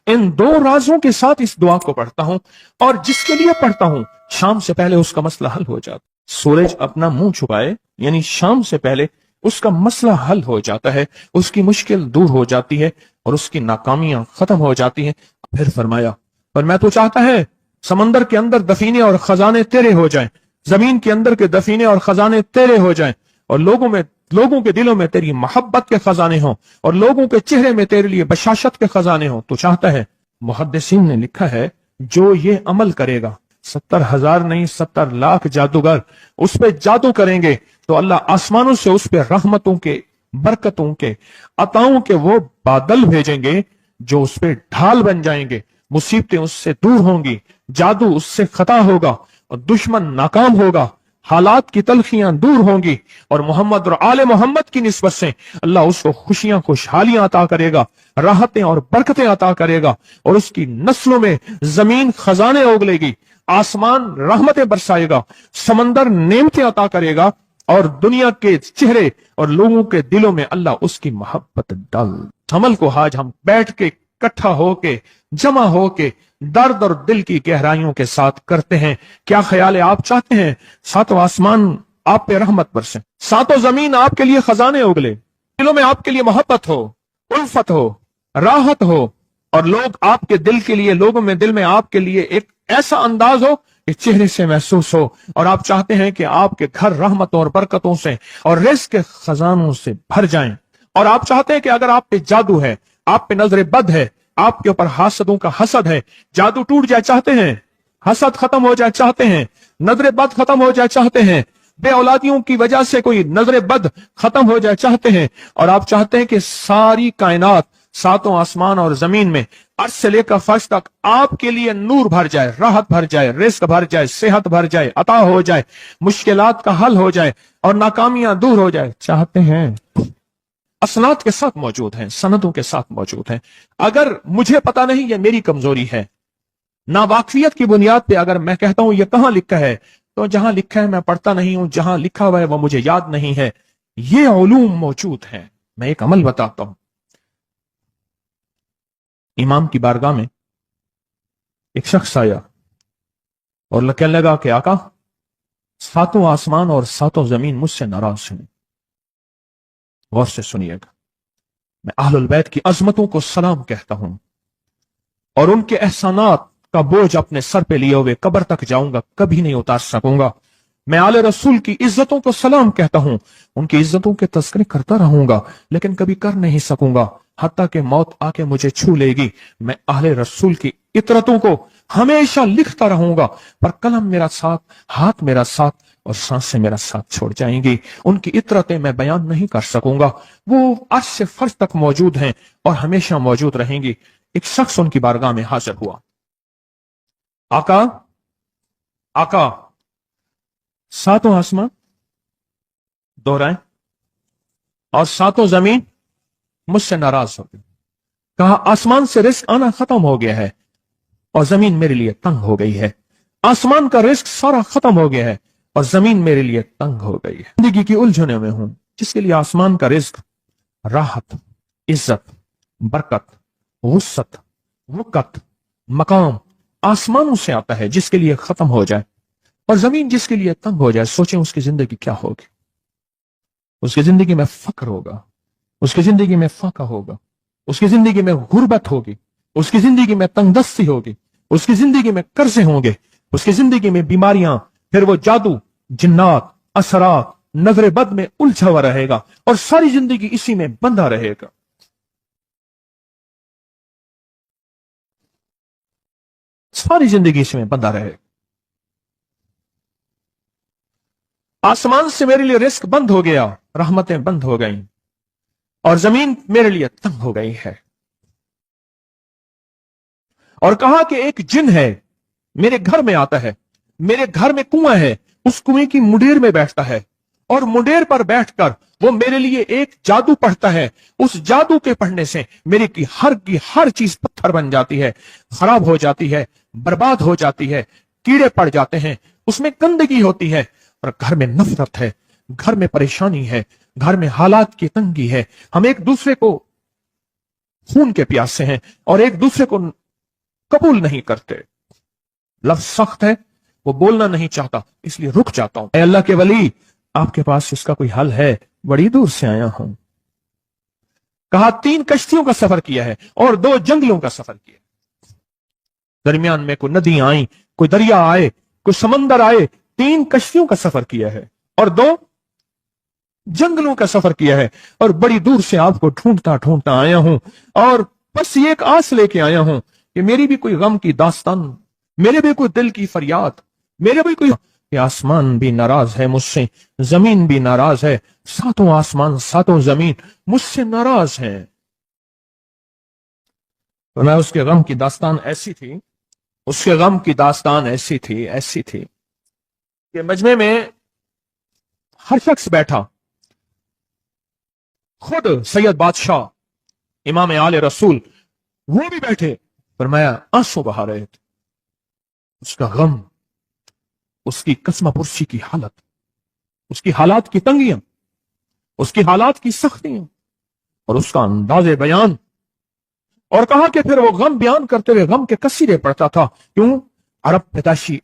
इन दो राजों के साथ इस दुआ को पढ़ता हूं, और जिसके लिए पढ़ता हूं शाम से पहले उसका मसला हल हो जाता। सूरज अपना मुंह छुपाए यानी शाम से पहले उसका मसला हल हो जाता है, उसकी मुश्किल दूर हो जाती है और उसकी नाकामियां खत्म हो जाती हैं। फिर फरमाया, पर मैं तो चाहता है समंदर के अंदर दफीने और खजाने तेरे हो जाएं, जमीन के अंदर के दफीने और खजाने तेरे हो जाएं, और लोगों के दिलों में तेरी मोहब्बत के खजाने हों, और लोगों के चेहरे में तेरे लिए बशाशत के खजाने हों। तो चाहता है, मुहद्दिसीन ने लिखा है, जो ये अमल करेगा 70,000 नहीं 70 लाख जादूगर उस पे जादू करेंगे तो अल्लाह आसमानों से उस पे रहमतों के, बरकतों के, अताओं के वो बादल भेजेंगे जो उस पे ढाल बन जाएंगे। मुसीबतें उससे दूर होंगी, जादू उससे खता होगा और दुश्मन नाकाम होगा, हालात की तलखियां दूर होंगी, और मोहम्मद और आले मोहम्मद की निस्बत से अल्लाह उसको खुशियां, खुशहालियां अता करेगा, राहतें और बरकतें अता करेगा, और उसकी नस्लों में जमीन खजाने उगलेगी, आसमान रहमतें बरसाएगा, समंदर नेमतें अता करेगा, और दुनिया के चेहरे और लोगों के दिलों में अल्लाह उसकी मोहब्बत डाल। अमल को आज हम बैठ के इकट्ठा होके, जमा होके, दर्द और दिल की गहराइयों के साथ करते हैं। क्या ख्याल है? आप चाहते हैं सातों आसमान आप पे रहमत बरसे, सातों जमीन आपके लिए खजाने उगले, दिलों में आपके लिए मोहब्बत हो, उल्फत हो, राहत हो, और लोग आपके दिल के लिए, लोगों में दिल में आपके लिए एक ऐसा अंदाज हो कि चेहरे से महसूस हो, और आप चाहते हैं कि आपके घर रहमतों और बरकतों से और रिज़्क़ के खजानों से भर जाएं, और आप चाहते हैं कि अगर आप पे जादू है, आप पे नजर बद है, आपके ऊपर हासदों का हसद है, जादू टूट जाए चाहते हैं, हसद खत्म हो जाए चाहते हैं, नजर बद खत्म हो जाए चाहते हैं, बे औलादियों की वजह से कोई नजर बद खत्म हो जाए चाहते हैं, और आप चाहते हैं कि सारी कायनात, सातों आसमान और जमीन में अर्श से लेकर फर्श तक आपके लिए नूर भर जाए, राहत भर जाए, रिज़्क़ भर जाए, सेहत भर जाए, अता हो जाए, मुश्किलात का हल हो जाए और नाकामियां दूर हो जाए चाहते हैं। असनाद के साथ मौजूद हैं, सनदों के साथ मौजूद हैं। अगर मुझे पता नहीं, ये मेरी कमजोरी है, ना वाकफियत की बुनियाद पे अगर मैं कहता हूं ये कहां लिखा है, तो जहां लिखा है मैं पढ़ता नहीं हूं, जहां लिखा हुआ है वो मुझे याद नहीं है। ये उलूम मौजूद हैं। मैं एक अमल बताता हूं। इमाम की बारगाह में एक शख्स आया और कहने लगा कि आका, सातों आसमान और सातों जमीन मुझसे नाराज हैं। गौर से सुनिएगा, मैं अहलुल बैत की अजमतों को सलाम कहता हूं और उनके एहसानात का बोझ अपने सर पे लिए हुए कब्र तक जाऊंगा, कभी नहीं उतार सकूंगा। मैं आले रसूल की इज्जतों को सलाम कहता हूं, उनकी इज्जतों के तस्करे करता रहूंगा, लेकिन कभी कर नहीं सकूंगा, हत्ता कि मौत आके मुझे छू लेगी। मैं अहले रसूल की इतरतों को हमेशा लिखता रहूंगा, पर कलम मेरा साथ, हाथ मेरा साथ और सांसें मेरा साथ छोड़ जाएंगी। उनकी इतरतें मैं बयान नहीं कर सकूंगा। वो अर्श से फर्श तक मौजूद हैं और हमेशा मौजूद रहेंगी। एक शख्स उनकी बारगाह में हाजिर हुआ। आका, आका, सातों आसमान दोहराएं और सातों जमीन मुझसे नाराज हो गई। कहा, आसमान से रिज़्क़ आना खत्म हो गया है और जमीन मेरे लिए तंग हो गई है। आसमान का रिज़्क़ सारा खत्म हो गया है और जमीन मेरे लिए तंग हो गई है। जिंदगी की उलझने में हूं, जिसके लिए आसमान का रिज़्क़, राहत, इज्जत, बरकत, वुसअत, वक़्त, मकाम आसमानों से आता है, जिसके लिए खत्म हो जाए, और जमीन जिसके लिए तंग हो जाए। सोचें उसकी जिंदगी क्या होगी। उसकी जिंदगी में फक्र होगा, उसकी जिंदगी में फाका होगा, उसकी जिंदगी में गुर्बत होगी, उसकी जिंदगी में तंगदस्ती होगी, उसकी जिंदगी में कर्जे होंगे, उसकी जिंदगी में बीमारियां, फिर वो जादू, जिन्नात, असरात, नजर बद में उलझा हुआ रहेगा और सारी जिंदगी इसी में बंधा रहेगा। सारी जिंदगी इसमें बंधा रहेगा। आसमान से मेरे लिए रिज़्क़ बंद हो गया, रहमतें बंद हो गई और जमीन मेरे लिए तंग हो गई है। और कहा कि एक जिन है, मेरे घर में आता है, मेरे घर में कुआं है, उस कुएं की मुंडेर में बैठता है और मुंडेर पर बैठकर वो मेरे लिए एक जादू पढ़ता है। उस जादू के पढ़ने से मेरी की हर चीज पत्थर बन जाती है, खराब हो जाती है, बर्बाद हो जाती है, कीड़े पड़ जाते हैं, उसमें गंदगी होती है और घर में नफरत है, घर में परेशानी है, घर में हालात की तंगी है। हम एक दूसरे को खून के प्यासे हैं और एक दूसरे को कबूल नहीं करते। लफ्ज सख्त है, वो बोलना नहीं चाहता, इसलिए रुक जाता हूं। अल्लाह के वली, आपके पास इसका कोई हल है? बड़ी दूर से आया हूं। कहा 3 कश्तियों का सफर किया है और 2 जंगलों का सफर किया। दरमियान में कोई नदी आई, कोई दरिया आए, कोई समंदर आए। 3 कश्तियों का सफर किया है और 2 जंगलों का सफर किया है और बड़ी दूर से आपको ढूंढता ढूंढता आया हूं और बस ये एक आस लेके आया हूं कि मेरी भी कोई गम की दास्तान, मेरे भी कोई दिल की फरियाद, मेरे भी कोई कि आसमान भी नाराज है मुझसे, जमीन भी नाराज है, 7 आसमान 7 जमीन मुझसे नाराज हैं। तो ना उसके गम की दास्तान ऐसी थी, उसके गम की दास्तान ऐसी थी कि मजमे में हर शख्स बैठा, खुद सैयद बादशाह इमाम आले रसूल वो भी बैठे, फरमाया आंसू बहा रहे थे। उसका गम, उसकी कसमा पुरसी की हालत, उसकी हालात की तंगियां, उसकी हालात की सख्तियां और उसका अंदाजे बयान। और कहा कि फिर वो गम बयान करते हुए गम के कसीरे पढ़ता था। क्यों? अरब पैदाशी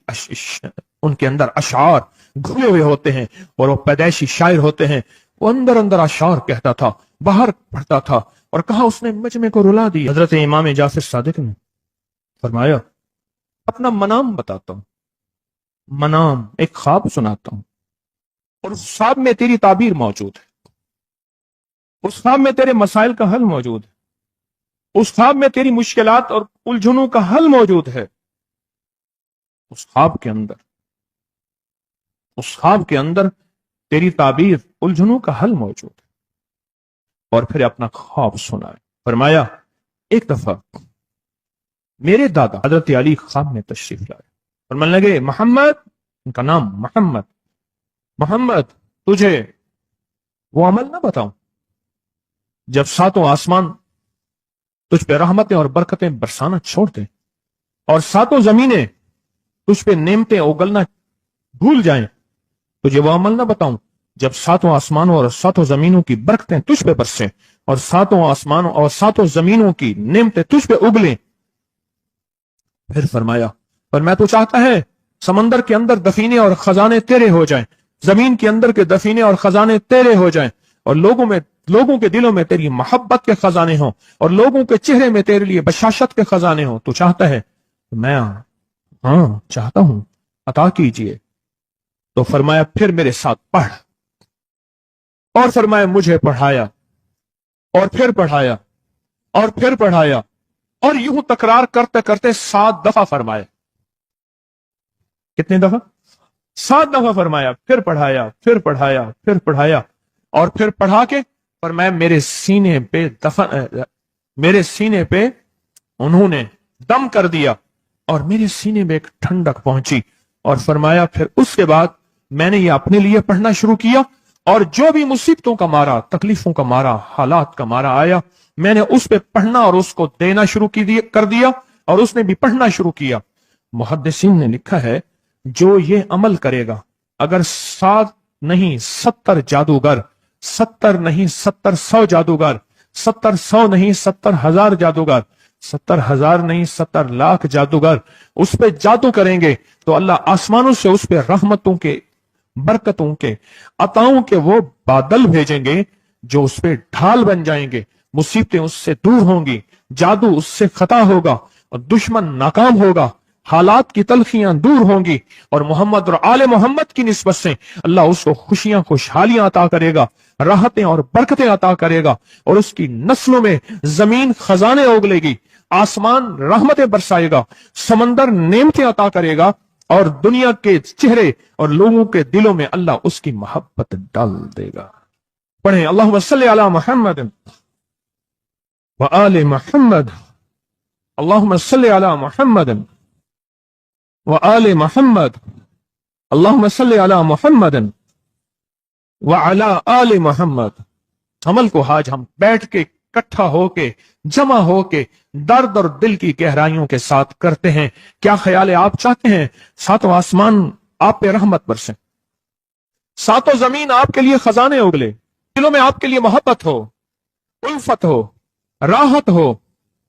उनके अंदर अशार घुले हुए होते हैं और वो पैदाइशी शायर होते हैं। वो अंदर अंदर अशार कहता था, बाहर पढ़ता था। और कहा उसने मजमे को रुला दिया। हजरत इमाम जाफर सादिक ने फरमाया अपना मनाम बताता हूं, मनाम एक ख्वाब सुनाता हूं और उस ख्वाब में तेरी ताबीर मौजूद है, उस ख्वाब में तेरे मसाइल का हल मौजूद है, उस ख्वाब में तेरी मुश्किलात और उलझनों का हल मौजूद है। उस ख्वाब के अंदर तेरी ताबीर, उलझनों का हल मौजूद है। और फिर अपना ख्वाब सुनाए। फरमाया एक दफा मेरे दादा हजरत अली ख्वाब में तशरीफ लाए और मन लगे मोहम्मद, उनका नाम मोहम्मद, मोहम्मद तुझे वो अमल ना बताऊं जब 7 आसमान तुझ पे रहमतें और बरकतें बरसाना छोड़ दे और 7 जमीनें तुझ पे नेमतें उगलना भूल जाएं। तुझे वो अमल ना बताऊं जब 7 आसमानों और 7 जमीनों की बरकतें तुझ पे बरसें और 7 आसमानों और 7 जमीनों की नेमतें तुझ पे उगलें। फिर फरमाया पर मैं तो चाहता है समंदर के अंदर दफीने और खजाने तेरे हो जाएं, जमीन के अंदर के दफीने और खजाने तेरे हो जाएं और लोगों के दिलों में तेरी मोहब्बत के खजाने हों और लोगों के चेहरे में तेरे लिए बशाशत के खजाने हों। तू चाहता है? मैं हाँ चाहता हूं, अता कीजिए। तो फरमाया फिर मेरे साथ पढ़। और फरमाया मुझे पढ़ाया और फिर पढ़ाया और फिर पढ़ाया और यूं तकरार करते करते 7 दफा फरमाया। कितनी दफा? 7 दफा फरमाया। फिर पढ़ाया, फिर पढ़ाया, फिर पढ़ाया और फिर पढ़ा के फरमाया मेरे सीने पे उन्होंने दम कर दिया और मेरे सीने में एक ठंडक पहुंची। और फरमाया फिर उसके बाद मैंने ये अपने लिए पढ़ना शुरू किया और जो भी मुसीबतों का मारा, तकलीफों का मारा, हालात का मारा आया, मैंने उस पे पढ़ना और उसको देना शुरू कर दिया और उसने भी पढ़ना शुरू किया। मुहद्दिसीन ने लिखा है जो ये अमल करेगा, अगर 7 नहीं 70 जादूगर, 70 नहीं 70 जादूगर, 70 नहीं 70,000 जादूगर, 70,000 नहीं 70 लाख जादूगर उस पे जादू करेंगे तो अल्लाह आसमानों से उस पे रहमतों के, बरकतों के, अताओं के वो बादल भेजेंगे जो उस पे ढाल बन जाएंगे। मुसीबतें उससे दूर होंगी, जादू उससे खता होगा और दुश्मन नाकाम होगा, हालात की तलखियां दूर होंगी और मोहम्मद और आले मोहम्मद की निस्बत से अल्लाह उसको खुशियां, खुशहालियां अता करेगा, राहतें और बरकतें अता करेगा और उसकी नस्लों में जमीन खजाने उगलेगी, आसमान रहमतें बरसाएगा, समंदर नेमतें अता करेगा और दुनिया के चेहरे और लोगों के दिलों में अल्लाह उसकी मोहब्बत डाल देगा। पढ़ें अल्लाहुम्मा सल्ली अला मुहम्मद व आले मुहम्मद, अल्लाहुम्मा सल्ली अला मुहम्मद व आले मुहम्मद, अल्लाहुम्मा सल्ली अला मुहम्मद व अला आले मुहम्मद। अमल को आज हम बैठ के इकट्ठा होके, जमा होके, दर्द और दिल की गहराइयों के साथ करते हैं। क्या ख्याल है? आप चाहते हैं 7 आसमान आप पे रहमत बरसे, 7 जमीन आपके लिए खजाने उगले, दिलों में आपके लिए मोहब्बत हो, उल्फत हो, राहत हो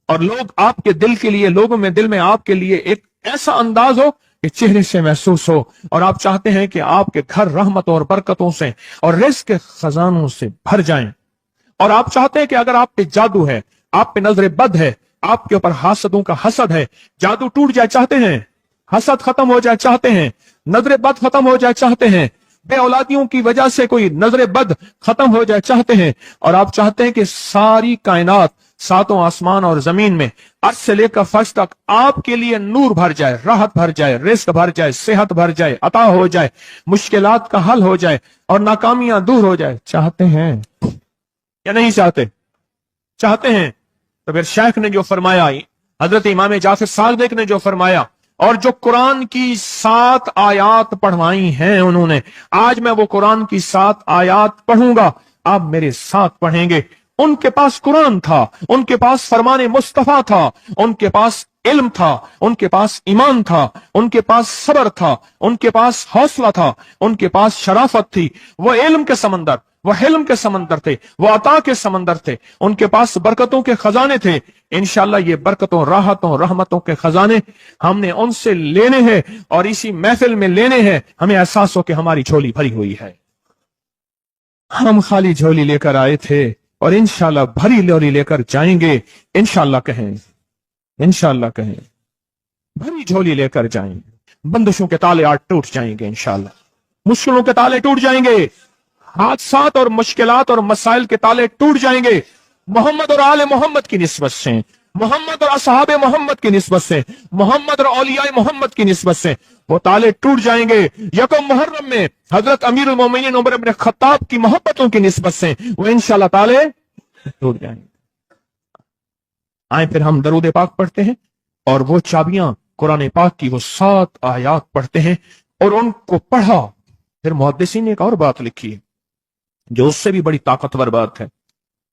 और लोग आपके दिल के लिए, लोगों में दिल में आपके लिए एक ऐसा अंदाज हो कि चेहरे से महसूस हो, और आप चाहते हैं कि आपके घर रहमतों और बरकतों से और रिज़्क़ के खजानों से भर जाएं, और आप चाहते हैं कि अगर आप पे जादू है, आप पे नजर बद है, आपके ऊपर हासदों का हसद है, जादू टूट जाए चाहते हैं, हसद खत्म हो जाए चाहते हैं, नजर बद खत्म हो जाए चाहते हैं, बे औलादियों की वजह से कोई नजर बद खत्म हो जाए चाहते हैं, और आप चाहते हैं कि सारी कायनात, सातों आसमान और जमीन में अर्श से लेकर फर्श तक आपके लिए नूर भर जाए, राहत भर जाए, रिज़्क़ भर जाए, सेहत भर जाए, अता हो जाए, मुश्किलात का हल हो जाए और नाकामियां दूर हो जाए, चाहते हैं या नहीं चाहते? चाहते हैं। तो फिर शेख ने जो फरमाया, हजरत इमाम जाफर सादिक ने जो फरमाया, और जो कुरान की 7 आयात पढ़वाई हैं उन्होंने, आज मैं वो कुरान की 7 आयात पढ़ूंगा, आप मेरे साथ पढ़ेंगे। उनके पास कुरान था, उनके पास फरमाने मुस्तफा था, उनके पास इल्म था, उनके पास ईमान था, उनके पास सब्र था, उनके पास हौसला था, उनके पास शराफत थी। वो इल्म के समंदर, वो हिल्म के समंदर थे, वो अता के समंदर थे, उनके पास बरकतों के खजाने थे। इंशाअल्लाह ये बरकतों, राहतों, रहमतों के खजाने हमने उनसे लेने हैं, और इसी महफिल में लेने हैं। हमें एहसास हो कि हमारी झोली भरी हुई है, हम खाली झोली लेकर आए थे और इंशाअल्लाह भरी झोली लेकर जाएंगे। इंशाअल्लाह कहें, इंशाअल्लाह कहें, भरी झोली लेकर जाएंगे। बंदिशों के ताले आज टूट जाएंगे इंशाअल्लाह, मुश्किलों के ताले टूट जाएंगे, हादसात और मुश्किलात और मसाइल के ताले टूट जाएंगे। मोहम्मद और आले मोहम्मद की निस्बत से, मोहम्मद और असहाबे मोहम्मद की निस्बत से, मोहम्मद और औलियाए मोहम्मद की निस्बत से वो ताले टूट जाएंगे। यकम मुहर्रम में हजरत अमीरुल मोमिनीन उमर इब्न खत्ताब की मोहब्बतों की निस्बत से वो इंशाअल्लाह ताले टूट जाएंगे। आए फिर हम दरूद पाक पढ़ते हैं, और वो चाबियां कुरान पाक की वो 7 आयात पढ़ते हैं, और उनको पढ़ा। फिर मुहद्दिसीन ने एक और बात लिखी है जो उससे भी बड़ी ताकतवर बात है,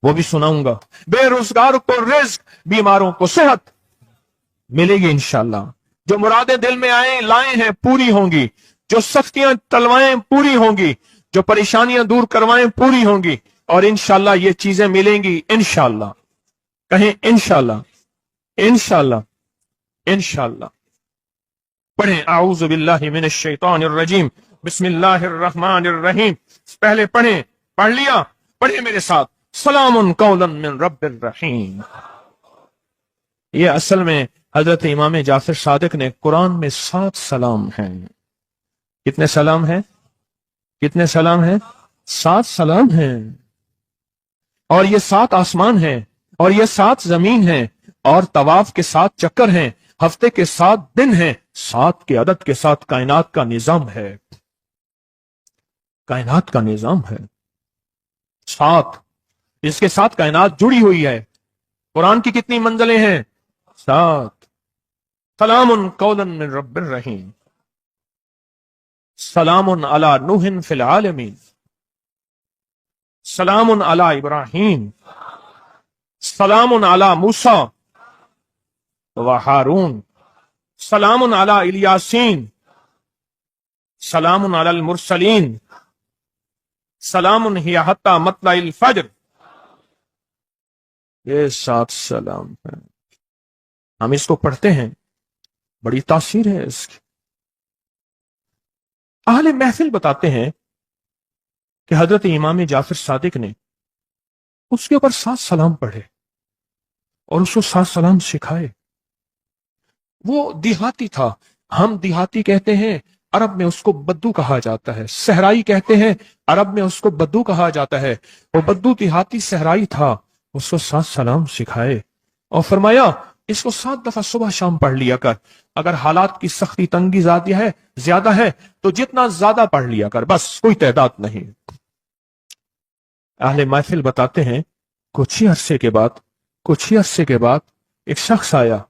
वो भी सुनाऊंगा। बेरोजगार को रिज़्क़, बीमारों को सेहत मिलेगी इंशाअल्लाह। जो मुरादें दिल में आए लाए हैं पूरी होंगी, जो सख्तियां तलवाएं पूरी होंगी, जो परेशानियां दूर करवाएं पूरी होंगी, और इंशाअल्लाह ये चीजें मिलेंगी इंशाअल्लाह। कहें इंशाअल्लाह, इंशाअल्लाह, इंशाअल्लाह। पढ़ें आऊज़ु बिल्लाहि मिनश शैतानिर रजीम, बिस्मिल्लाहिर रहमानिर रहीम। पहले पढ़ें, पढ़ लिया, पढ़े मेरे साथ, सलामुन कौलन मिन रब्बिर रहीम। ये असल में हजरत इमाम जाफर सादिक ने कुरान में 7 सलाम हैं। कितने सलाम हैं? कितने सलाम हैं? 7 सलाम हैं। और ये 7 आसमान हैं, और ये 7 जमीन हैं, और तवाफ के 7 चक्कर हैं, हफ्ते के 7 दिन हैं, 7 के अदद के साथ कायनात का निजाम है, कायनात का निजाम है 7, इसके साथ कायनात जुड़ी हुई है। कुरान की कितनी मंजिलें हैं? 7। सलामुन कौलन मिन रब्बिर रहीम, सलामुन अला नूहिन फिल आलमीन, सलामुन अला इब्राहीम, सलामुन अला मूसा व हारून, सलामुन अला इलियासीन, सलामुन अलल मुरसलीन, सलामुन हिया हत्ता मतलाइल फज्र। ये 7 सलाम है। हम इसको पढ़ते हैं, बड़ी तासीर है इसकी। अहले महफिल बताते हैं कि हजरत इमाम जाफर सादिक ने उसके ऊपर 7 सलाम पढ़े और उसको 7 सलाम सिखाए। वो देहाती था, हम देहाती कहते हैं, अरब में उसको बद्दू कहा जाता है। सहराई कहते हैं, अरब में उसको बद्दू कहा जाता है। वो बद्दू देहाती सहराई था, उसको 7 सलाम सिखाए और फरमाया इसको 7 दफा सुबह शाम पढ़ लिया कर। अगर हालात की सख्ती तंगी ज्यादा है तो जितना ज्यादा पढ़ लिया कर, बस, कोई तादाद नहीं। अहले महफिल बताते हैं कुछ ही अरसे के बाद एक शख्स आया,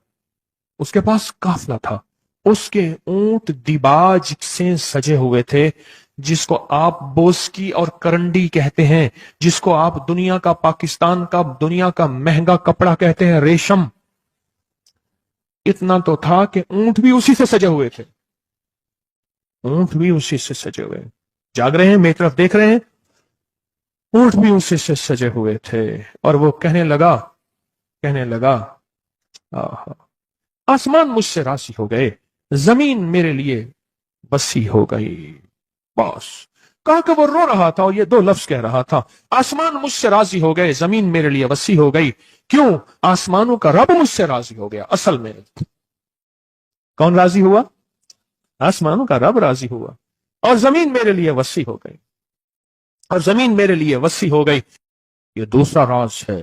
उसके पास काफला था, उसके ऊंट दिबाज से सजे हुए थे, जिसको आप बोस्की और करंडी कहते हैं, जिसको आप दुनिया का, पाकिस्तान का दुनिया का महंगा कपड़ा कहते हैं, रेशम। इतना तो था कि ऊंट भी उसी से सजे हुए थे, ऊंट भी उसी से सजे हुए। जाग रहे हैं, मेरी तरफ देख रहे हैं, ऊंट भी उसी से सजे हुए थे। और वो कहने लगा कहने लगा, आहा, आसमान मुझसे राजी हो गए, जमीन मेरे लिए वसी हो गई। बस कहा कि वो रो रहा था और ये दो लफ्ज कह रहा था, आसमान मुझसे राजी हो गए, जमीन मेरे लिए वसी हो गई। क्यों? आसमानों का रब मुझसे राजी हो गया। असल में कौन राजी हुआ? आसमानों का रब राजी हुआ और जमीन मेरे लिए वसी हो गई, और जमीन मेरे लिए वसी हो गई। ये दूसरा राज है।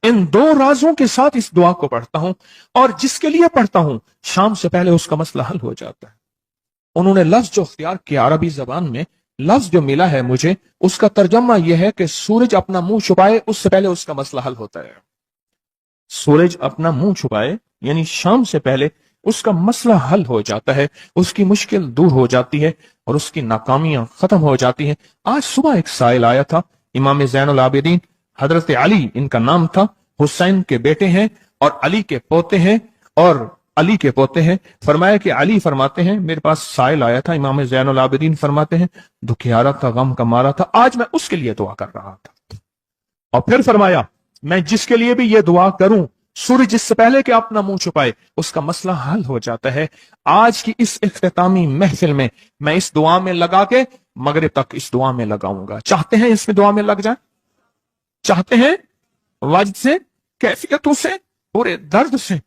इन दो राजों के साथ इस दुआ को पढ़ता हूं, और जिसके लिए पढ़ता हूं शाम से पहले उसका मसला हल हो जाता है। उन्होंने लफ्ज जो इख्तियार किया अरबी जबान में, लफ्ज जो मिला है मुझे, उसका तर्जमा यह है कि सूरज अपना मुंह छुपाए उससे पहले उसका मसला हल होता है। सूरज अपना मुंह छुपाए यानी शाम से पहले उसका मसला हल हो जाता है, उसकी मुश्किल दूर हो जाती है और उसकी नाकामियां खत्म हो जाती हैं। आज सुबह एक साइल आया था, इमाम ज़ैनुल आबिदीन हजरत अली इनका नाम था, हुसैन के बेटे हैं और अली के पोते हैं, और अली के पोते हैं। फरमाया कि अली फरमाते हैं मेरे पास साइल आया था, इमाम ज़ैनुल आबिदीन फरमाते हैं दुखियारा था, गम का मारा था, आज मैं उसके लिए दुआ कर रहा था। और फिर फरमाया मैं जिसके लिए भी ये दुआ करूं, सूरज जिससे पहले कि अपना मुंह छुपाए उसका मसला हल हो जाता है। आज की इस इख्तितामी महफिल में मैं इस दुआ में लगा के मगरिब तक इस दुआ में लगाऊंगा। चाहते हैं इसमें दुआ में लग जाए? चाहते हैं? वजद से, कैफियतों से, पूरे दर्द से।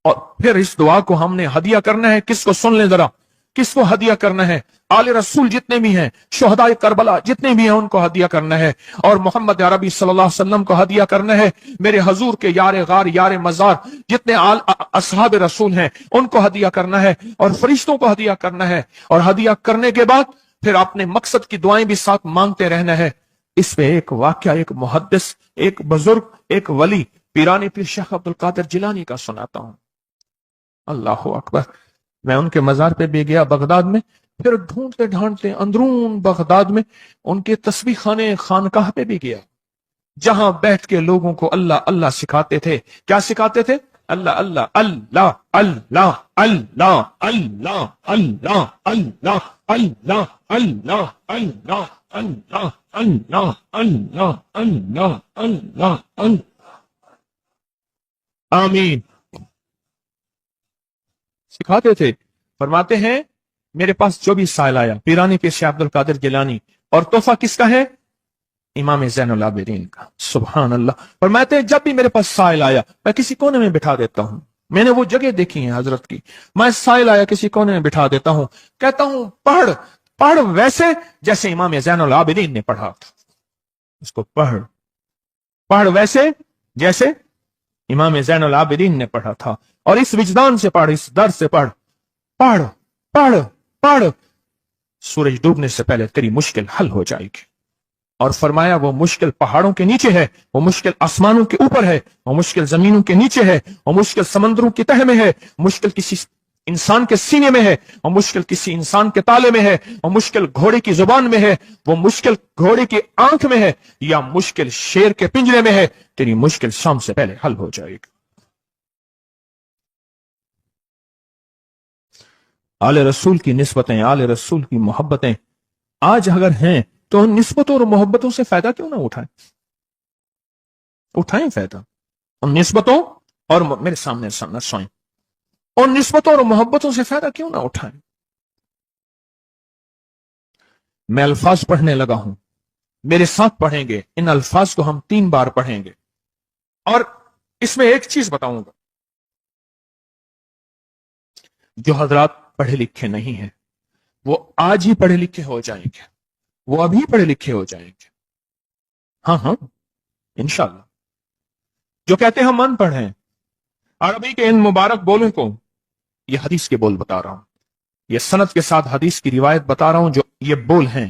और फिर इस दुआ को हमने हदिया करना है। किसको? सुन ले जरा, किसको हदिया करना है? आले रसूल जितने भी हैं, शोहदाए करबला जितने भी हैं, उनको हदिया करना है। और मोहम्मद अरबी सल्लल्लाहु अलैहि वसल्लम को हदिया करना है। मेरे हजूर के यार गार यार मजार जितने असहाब रसूल हैं उनको हदिया करना है, और फरिश्तों को हदिया करना है। और हदिया करने के बाद फिर अपने मकसद की दुआएं भी साथ मांगते रहना है। इस पे एक वाक्या एक मुहद्दिस, एक बुजुर्ग, एक वली पीरानी पीर शेख अब्दुल कादिर जिलानी का सुनाता हूं। अल्लाह अकबर। मैं उनके मजार पे भी गया बगदाद में, फिर ढूंढते ढांढते अंदरून बगदाद में उनके तस्बीह खाने खानकाह पे भी गया, जहां बैठ के लोगों को अल्लाह अल्लाह सिखाते थे। क्या सिखाते थे? अल्लाह अल्लाह अल्लाह अल्लाह अल्लाह अल्लाह अल्लाह अल्लाह अल्लाह अल्लाह अल्लाह अल्लाह अल्लाह अल्लाह अल्लाह अल्लाह अल्लाह। आमीन। सिखाते थे। फरमाते हैं मेरे पास जो भी साइल आया, पीरानी पीर शेख अब्दुल कादिर जिलानी, और तोहफा किसका है? इमाम ज़ैनुल आबिदीन का। सुभान अल्लाह। फरमाते हैं जब भी मेरे पास साइल आया मैं किसी कोने में बिठा देता हूं। मैंने वो जगह देखी है हजरत की, मैं साइल आया किसी कोने में बिठा देता हूं, कहता हूं पढ़, पढ़ वैसे जैसे इमाम ज़ैनुल आबिदीन ने पढ़ा था। उसको पढ़, पढ़ वैसे जैसे इमाम ज़ैनुल आबिदीन ने पढ़ा था, और इस विजदान से पढ़, इस दर्द से पढ़, पढ़ पढ़ पढ़। सूरज डूबने से पहले तेरी मुश्किल हल हो जाएगी। और फरमाया वो मुश्किल पहाड़ों के नीचे है, वो मुश्किल आसमानों के ऊपर है, वो मुश्किल जमीनों के नीचे है, वो मुश्किल समंदरों की तह में है, मुश्किल किसी इंसान के सीने में है, वो मुश्किल किसी इंसान के ताले में है, वो मुश्किल घोड़े की जुबान में है, वो मुश्किल घोड़े की आंख में है, या मुश्किल शेर के पिंजरे में है। तेरी मुश्किल शाम से पहले हल हो जाएगी। आले रसूल की निस्बतें, आले रसूल की मोहब्बतें आज अगर हैं तो उन निस्बतों और मोहब्बतों से फायदा क्यों ना उठाएं? उठाएं फायदा उन निस्बतों और मेरे सामने सोएं, उन निस्बतों और मोहब्बतों से फायदा क्यों ना उठाएं? मैं अल्फाज पढ़ने लगा हूं, मेरे साथ पढ़ेंगे। इन अल्फाज को हम 3 बार पढ़ेंगे, और इसमें एक चीज बताऊंगा, जो हजरात पढ़े लिखे नहीं हैं वो आज ही पढ़े लिखे हो जाएंगे, वो अभी पढ़े लिखे हो जाएंगे। हाँ हाँ इंशाल्लाह। जो कहते हैं हम अनपढ़ हैं, अरबी के इन मुबारक बोलों को, ये हदीस के बोल बता रहा हूं, ये सनद के साथ हदीस की रिवायत बता रहा हूं। जो ये बोल हैं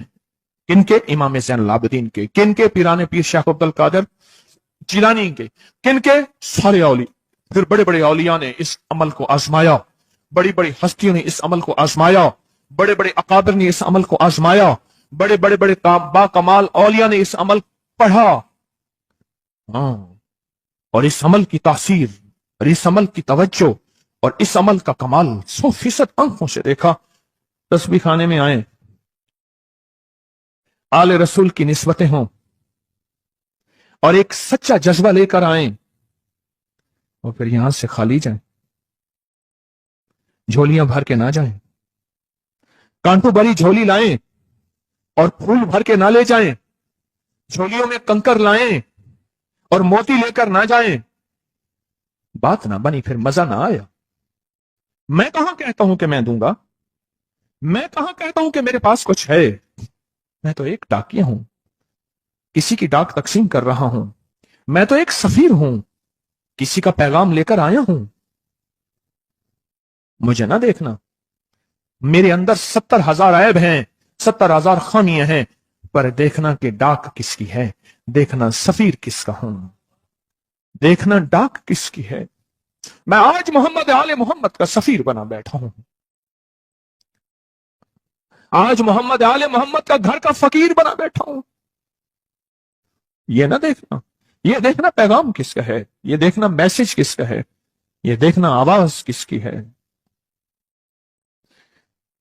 किनके? इमाम ज़ैनुल आबिदीन के। किनके? पीराने पीर शेख अब्दुल कादिर जिलानी के। किनके? सारे औली। फिर बड़े बड़े औलिया ने इस अमल को आजमाया, बड़ी बड़ी हस्तियों ने इस अमल को आजमाया, बड़े बड़े अकाबिर ने इस अमल को आजमाया, बड़े बड़े बड़े बाकमाल औलिया ने इस अमल पढ़ा। और इस अमल की तासीर और इस अमल की तवज्जो और इस अमल का कमाल 100% आंखों से देखा। तस्बीह खाने में आए, आले रसूल की निस्बतें हों, और एक सच्चा जज्बा लेकर आए और फिर यहां से खाली जाएं, झोलियां भर के ना जाएं, कांटों भरी झोली लाएं और फूल भर के ना ले जाएं, झोलियों में कंकर लाएं और मोती लेकर ना जाएं। बात ना बनी, फिर मजा ना आया। मैं कहां कहता हूं कि मैं दूंगा, मैं कहां कहता हूं कि मेरे पास कुछ है। मैं तो एक डाकिया हूं, किसी की डाक तकसीम कर रहा हूं। मैं तो एक सफीर हूं, किसी का पैगाम लेकर आया हूं। मुझे ना देखना, मेरे अंदर 70,000 ऐब हैं, 70,000 खामियां हैं, पर देखना कि डाक किसकी है, देखना सफीर किसका हूं, देखना डाक किसकी है। मैं आज मोहम्मद आले मोहम्मद का सफीर बना बैठा हूं, आज मोहम्मद आले मोहम्मद का घर का फकीर बना बैठा हूं। ये ना देखना, ये देखना पैगाम किसका है, ये देखना मैसेज किसका है, ये देखना आवाज किसकी है।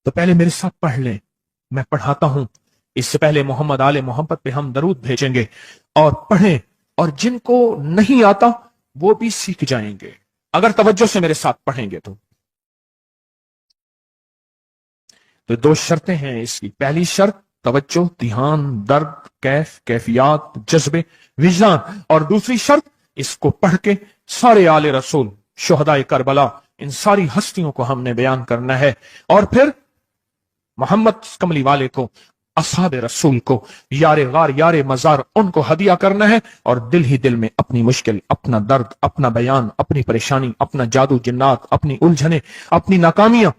तो पहले मेरे साथ पढ़ लें, मैं पढ़ाता हूं। इससे पहले मोहम्मद आले मोहम्मद पे हम दरूद भेजेंगे और पढ़ें, और जिनको नहीं आता वो भी सीख जाएंगे अगर तवज्जो से मेरे साथ पढ़ेंगे तो। दो शर्तें हैं इसकी। पहली शर्त तवज्जो, ध्यान, दर्द, कैफियत, जज्बे, विजदान। और दूसरी शर्त, इसको पढ़ के सारे आले रसूल, शुहदाए करबला, इन सारी हस्तियों को हमने बयान करना है। और फिर मोहम्मद कमली वाले को, असहाब रसूल को, यारे गार यारे मजार, उनको हदिया करना है। और दिल ही दिल में अपनी मुश्किल, अपना दर्द, अपना बयान, अपनी परेशानी, अपना जादू जिन्नात, अपनी उलझने, अपनी नाकामियां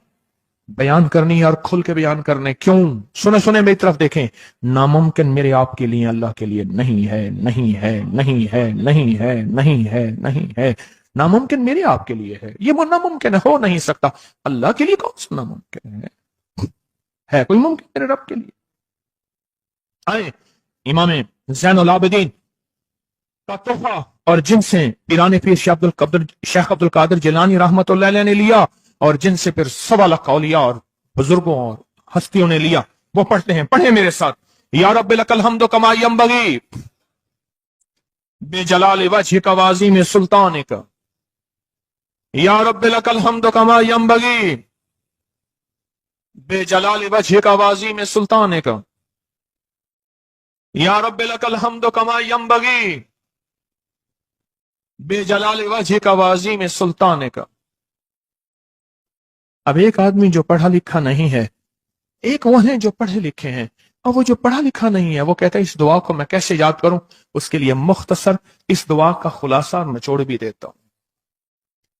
बयान करनी है और खुल के बयान करने। क्यों? सुने सुने मेरी तरफ देखें। नामुमकिन मेरे आपके लिए, अल्लाह के लिए नहीं है, नहीं है, नहीं है, नहीं है, नहीं है, नहीं है। नामुमकिन मेरे आपके लिए है, ये वो नामुमकिन हो नहीं सकता। अल्लाह के लिए कौन सा नामुमकिन है कोई मुमकिन मेरे रब के लिए? आए इमाम ज़ैनुल आबिदीन का तोहफा, और जिनसे पीराने पीर शेख अब्दुल कादिर जिलानी रहमतुल्लाह अलैह ने लिया, और जिनसे फिर 1.25 लाख औलिया और बुजुर्गों और हस्तियों ने लिया, वो पढ़ते हैं। पढ़े मेरे साथ। या रब्बी लकल हम्दु कमा यंबगी बेजलाल वजहिक व अज़ीम सुल्तानिक। या रब्बी लकल हम्दु कमा यंबगी बेजलाल वजहिक व अज़ीम सुल्तानिक। या रब्बी लकल हम्दु कमा यंबगी बेजलाल वजहिक व अज़ीम सुल्तानिक। अब एक आदमी जो पढ़ा लिखा नहीं है, एक वो है जो पढ़े लिखे हैं, और वो जो पढ़ा लिखा नहीं है वो कहता है इस दुआ को मैं कैसे याद करूं। उसके लिए मुख्तसर इस दुआ का खुलासा और निचोड़ भी देता हूं,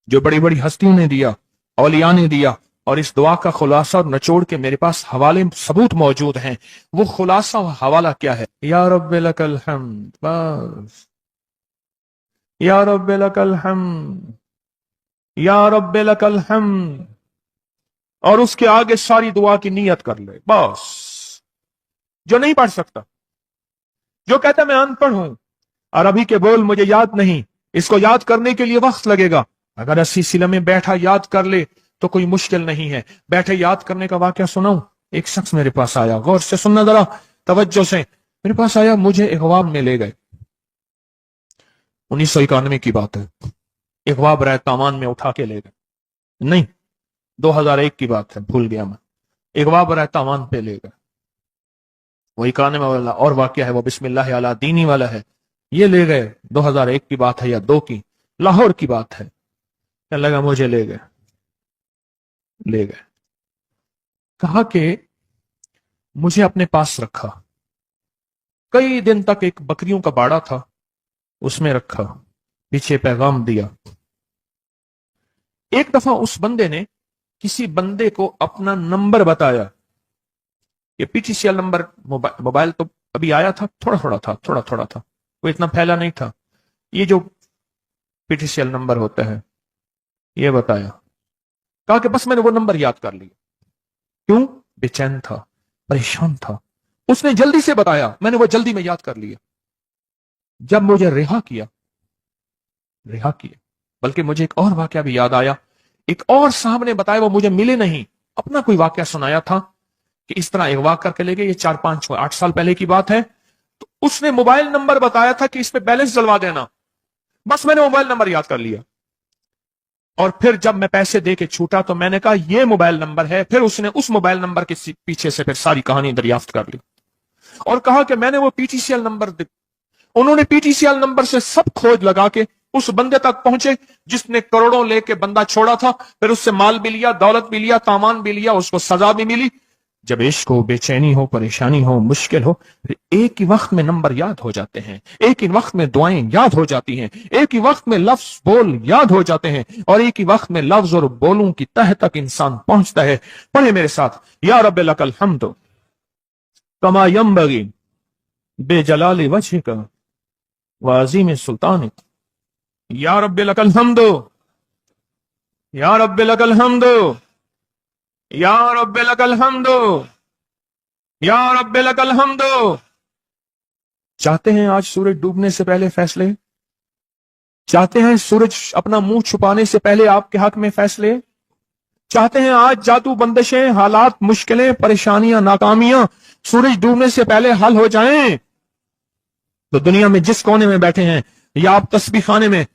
जो बड़ी बड़ी हस्तियों ने दिया, औलिया ने दिया, और इस दुआ का खुलासा और निचोड़ के मेरे पास हवाले सबूत मौजूद हैं। वो खुलासा और हवाला क्या है? या रब्बी लकल हम्द, बस। या रब्बी लकल हम्द, या रब्बी लकल हम्द, और उसके आगे सारी दुआ की नीयत कर ले बस। जो नहीं पढ़ सकता, जो कहता मैं अनपढ़ हूं, अरबी के बोल मुझे याद नहीं, इसको याद करने के लिए वक्त लगेगा, अगर 80 सिले में बैठा याद कर ले तो कोई मुश्किल नहीं है। बैठे याद करने का वाकया सुनाऊं। एक शख्स मेरे पास आया, गौर से सुनना जरा, तवज्जो से। मेरे पास आया, मुझे इगवाब में ले गए। 1991 की बात है। इगवाब राय तामान में उठा के ले गए, नहीं 2001 की बात है, भूल गया मैं। इगवाब राय तामान पे ले गए। वो 91 वाला और वाकया है, वो बिस्मिल्लाह अला दीनी वाला है। ये ले गए, 2001 की बात है या 2 की, लाहौर की बात है। क्या लगा, मुझे ले गए, ले गए, कहा कि मुझे अपने पास रखा। कई दिन तक एक बकरियों का बाड़ा था, उसमें रखा, पीछे पैगाम दिया। एक दफा उस बंदे ने किसी बंदे को अपना नंबर बताया। ये पीटीसीएल नंबर, मोबाइल तो अभी आया था, थोड़ा थोड़ा था, वो इतना फैला नहीं था। ये जो पीटीसीएल नंबर होता है, ये बताया। कहा कि बस मैंने वो नंबर याद कर लिया। क्यों? बेचैन था, परेशान था। उसने जल्दी से बताया, मैंने वो जल्दी में याद कर लिया। जब मुझे रिहा किया, बल्कि मुझे एक और वाकया भी याद आया। एक और साहब ने बताया, वो मुझे मिले नहीं, अपना कोई वाकया सुनाया था कि इस तरह अगवा करके ले गए। ये 4-5-8 साल पहले की बात है। तो उसने मोबाइल नंबर बताया था कि इस पे बैलेंस डलवा देना। बस मैंने मोबाइल नंबर याद कर लिया। और फिर जब मैं पैसे दे के छूटा तो मैंने कहा ये मोबाइल नंबर है, फिर उसने उस मोबाइल नंबर के पीछे से फिर सारी कहानी दरियाफ्त कर ली और कहा कि मैंने वो पीटीसीएल नंबर दे। उन्होंने पीटीसीएल नंबर से सब खोज लगा के उस बंदे तक पहुंचे जिसने करोड़ों लेके बंदा छोड़ा था, फिर उससे माल भी लिया, दौलत भी लिया, सामान भी लिया, उसको सजा भी मिली। जब इश्क हो, बेचैनी हो, परेशानी हो, मुश्किल हो, फिर एक ही वक्त में नंबर याद हो जाते हैं, एक ही वक्त में दुआएं याद हो जाती हैं, एक ही वक्त में लफ्ज बोल याद हो जाते हैं और एक ही वक्त में लफ्ज और बोलों की तह तक इंसान पहुंचता है। पढ़े मेरे साथ, या रब्बे लकल हम्द कमा यंबगी बेजलाल वजहिका व अज़ीम सुल्तानिक। या रब्बे लकल हम्द, या रब्बे लकल हम्द, या रब्बे लकल हम्द, या रब्बे लकल हम्द। चाहते हैं आज सूरज डूबने से पहले फैसले? चाहते हैं सूरज अपना मुंह छुपाने से पहले आपके हक में फैसले? चाहते हैं आज जादू, बंदिशें, हालात, मुश्किलें, परेशानियां, नाकामियां सूरज डूबने से पहले हल हो जाएं? तो दुनिया में जिस कोने में बैठे हैं या आप तस्बीह खाने में,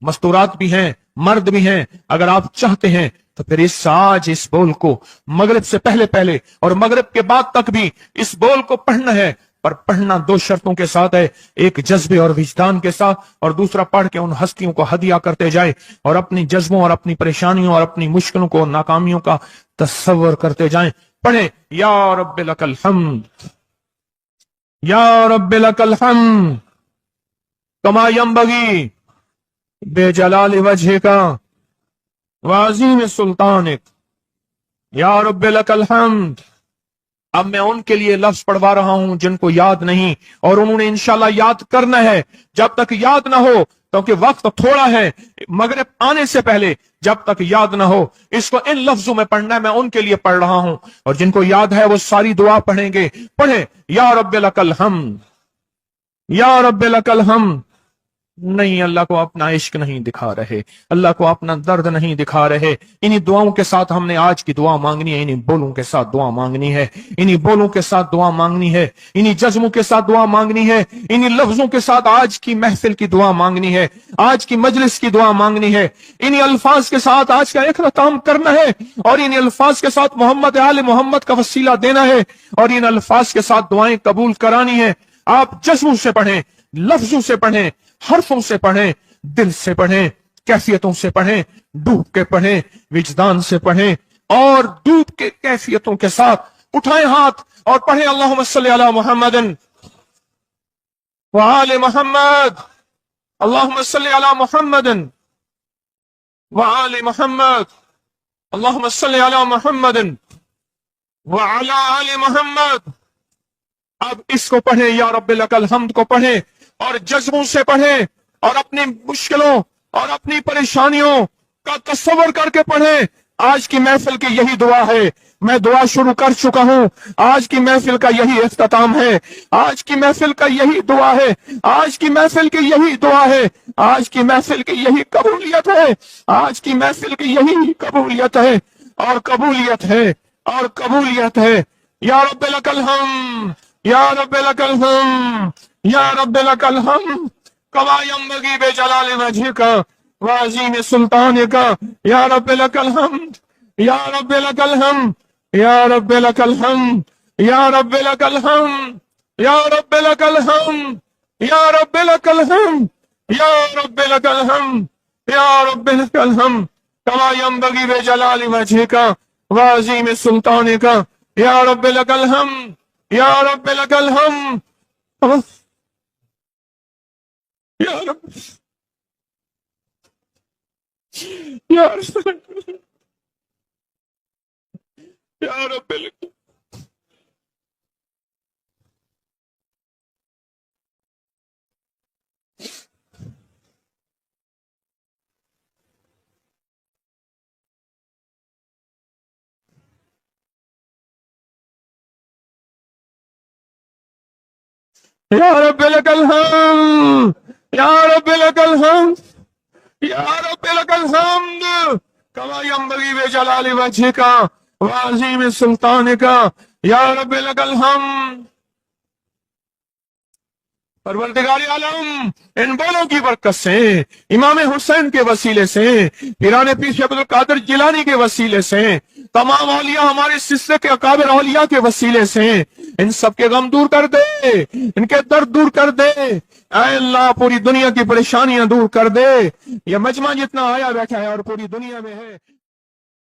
मस्तूरात भी हैं, मर्द भी हैं, अगर आप चाहते हैं तो फिर इस बोल को मगरिब से पहले पहले और मगरिब के बाद तक भी इस बोल को पढ़ना है। पर पढ़ना दो शर्तों के साथ है, एक जज्बे और विजदान के साथ, और दूसरा पढ़ के उन हस्तियों को हदिया करते जाए और अपनी जज्बों और अपनी परेशानियों और अपनी मुश्किलों को, नाकामियों का तस्वर करते जाएं। पढ़े, या रब्बे लकल हम्द, या रब्बे लकल हम्द कमा यंबगी बेजलाल वजहिका व अज़ीम सुल्तानिक। या रब्बे लकल हम्द। अब मैं उनके लिए लफ्ज पढ़वा रहा हूं जिनको याद नहीं, और उन्होंने इंशाल्लाह याद करना है। जब तक याद ना हो, क्योंकि वक्त थोड़ा है, मगरिब आने से पहले जब तक याद ना हो, इसको इन लफ्जों में पढ़ना है। मैं उनके लिए पढ़ रहा हूं, और जिनको याद है वो सारी दुआ पढ़ेंगे। पढ़े, या रब्बे लकल हम्द, या रब्बे लकल हम्द। नहीं, अल्लाह को अपना इश्क नहीं दिखा रहे, अल्लाह को अपना दर्द नहीं दिखा रहे। इन्हीं दुआओं के साथ हमने आज की दुआ मांगनी है, इन्हीं बोलों के साथ दुआ मांगनी है, इन्हीं बोलों के साथ दुआ मांगनी है, इन्हीं जज्बों के साथ दुआ मांगनी है, इन्हीं लफ्जों के साथ आज की महफिल की दुआ मांगनी है, आज की मजलिस की दुआ मांगनी है। इन्हीं अल्फाज के साथ आज का इख्तिताम करना है, और इन्हीं अल्फाज के साथ मोहम्मद आले मोहम्मद का वसीला देना है, और इन अल्फाज के साथ दुआएं कबूल करानी है। आप जज्बों से पढ़ें, लफ्जों से पढ़ें, हरफों से पढ़ें, दिल से पढ़ें, कैफियतों से पढ़ें, डूब के पढ़ें, विजदान से पढ़ें, और डूब के कैफियतों के साथ उठाएं हाथ और पढ़ें, अल्लाहुम्मा सल्ली अला मुहम्मदिन व आले मुहम्मद, अल्लाहुम्मा सल्ली अला मुहम्मदिन व आले मुहम्मद, अल्लाहुम्मा सल्ली अला मुहम्मदिन व अला आले मुहम्मद। अब इसको पढ़ें, या रब्बिल लकल हम्द को पढ़ें, और जज्बों से पढ़ें, और अपनी मुश्किलों और अपनी परेशानियों का तस्वर करके पढ़ें। आज की महफिल की यही दुआ है, मैं दुआ शुरू कर चुका हूं, आज की महफिल का यही इख्तिताम है, आज की महफिल का यही दुआ है, आज की महफिल की यही दुआ है, आज की महफिल की यही कबूलियत है, आज की महफिल की यही कबूलियत है, और कबूलियत है, और कबूलियत है। या रब्बे लकल हम्द, या रब्बे लकल हम्द, या रब्बे लकल हम्द कमा यंबगी बेजलाल वजहिका व अज़ीम सुल्तानिका। या रब्बे लकल हम्द, या रब्बे लकल हम्द, या रब्बे लकल हम्द, या रब्बे लकल हम्द, या रब्बे लकल हम्द, या रब्बे लकल हम्द, या रब्बे लकल हम्द, या रब्बे लकल हम्द कमा यंबगी बेजलाल वजहिका व अज़ीम सुल्तानिका। या रब्बे लकल हम्द, या रब्बे लकल हम्द, या रब, या रब्बे लकल, या रब्बे लकल हम्द, या रब्बे लकल हम्द, या रब्बे लकल हम्द कमा यंबगी बेजलाल वजहिका व अज़ीम सुल्तानिका। या रब्बे लकल हम्द। परवरदिगार आलम, इन बलों की बरकत से, इमाम हुसैन के वसीले से, पीराने पीर शेख अब्दुल कादिर जिलानी के वसीले से, तमाम औलिया हमारे सिलसिले के अकाबिर औलिया के वसीले से इन सब के गम दूर कर दे, इनके दर्द दूर कर दे। ऐ अल्लाह, पूरी दुनिया की परेशानियां दूर कर दे। ये मजमा जितना आया बैठा है और पूरी दुनिया में है।